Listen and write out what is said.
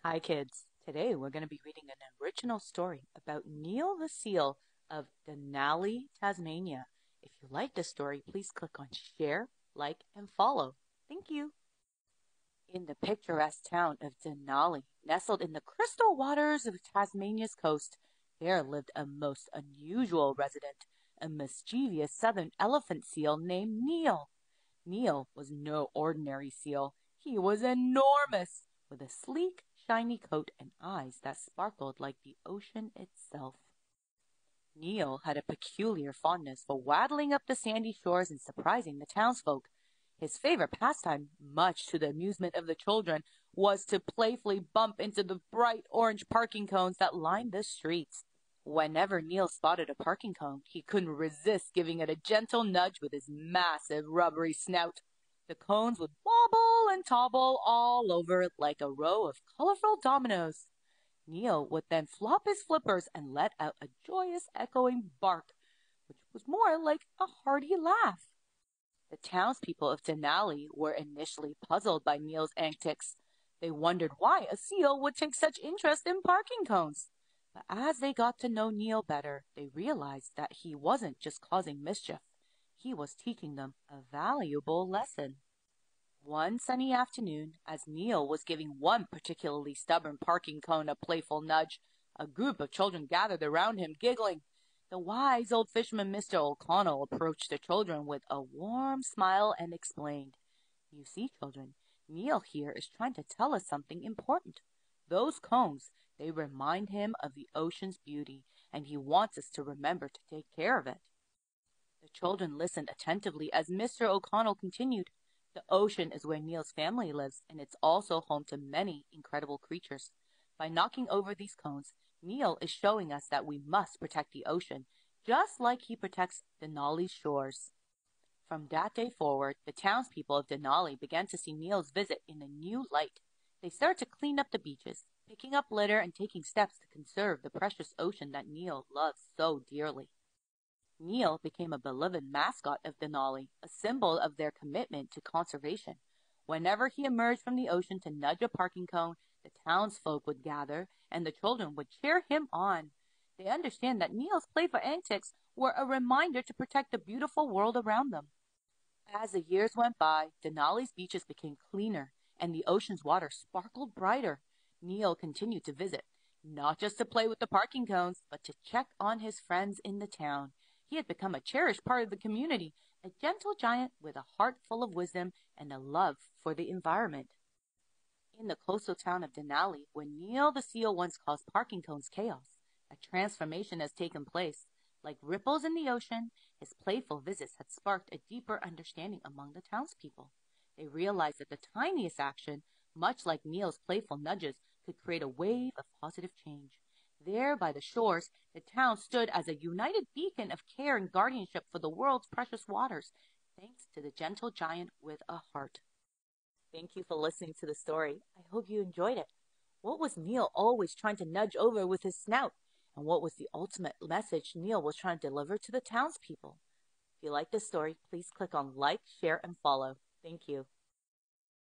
Hi, kids. Today we're going to be reading an original story about Neal the seal of Dunalley, Tasmania. If you like this story, please click on share, like, and follow. Thank you. In the picturesque town of Dunalley, nestled in the crystal waters of Tasmania's coast, there lived a most unusual resident, a mischievous southern elephant seal named Neal. Neal was no ordinary seal. He was enormous, with a sleek, shiny coat and eyes that sparkled like the ocean itself. Neal had a peculiar fondness for waddling up the sandy shores and surprising the townsfolk. His favorite pastime, much to the amusement of the children, was to playfully bump into the bright orange parking cones that lined the streets. Whenever Neal spotted a parking cone, he couldn't resist giving it a gentle nudge with his massive rubbery snout. The cones would wobble and topple all over it like a row of colorful dominoes. Neal would then flop his flippers and let out a joyous echoing bark, which was more like a hearty laugh. The townspeople of Denali were initially puzzled by Neal's antics. They wondered why a seal would take such interest in parking cones. But as they got to know Neal better, they realized that he wasn't just causing mischief. He was teaching them a valuable lesson. One sunny afternoon, as Neal was giving one particularly stubborn parking cone a playful nudge, a group of children gathered around him, giggling. The wise old fisherman, Mr. O'Connell, approached the children with a warm smile and explained, "You see, children, Neal here is trying to tell us something important. Those cones, they remind him of the ocean's beauty, and he wants us to remember to take care of it." The children listened attentively as Mr. O'Connell continued. The ocean is where Neal's family lives, and it's also home to many incredible creatures. By knocking over these cones, Neal is showing us that we must protect the ocean, just like he protects Denali's shores. From that day forward, the townspeople of Dunalley began to see Neal's visit in a new light. They started to clean up the beaches, picking up litter and taking steps to conserve the precious ocean that Neal loves so dearly. Neal became a beloved mascot of Dunalley, a symbol of their commitment to conservation. Whenever he emerged from the ocean to nudge a parking cone, the townsfolk would gather, and the children would cheer him on. They understand that Neal's playful antics were a reminder to protect the beautiful world around them. As the years went by, Denali's beaches became cleaner, and the ocean's water sparkled brighter. Neal continued to visit, not just to play with the parking cones, but to check on his friends in the town. He had become a cherished part of the community, a gentle giant with a heart full of wisdom and a love for the environment. In the coastal town of Dunalley, where Neal the seal once caused parking cones chaos, a transformation has taken place. Like ripples in the ocean, his playful visits had sparked a deeper understanding among the townspeople. They realized that the tiniest action, much like Neal's playful nudges, could create a wave of positive change. There, by the shores, the town stood as a united beacon of care and guardianship for the world's precious waters, thanks to the gentle giant with a heart. Thank you for listening to the story. I hope you enjoyed it. What was Neal always trying to nudge over with his snout? And what was the ultimate message Neal was trying to deliver to the townspeople? If you like this story, please click on like, share, and follow. Thank you.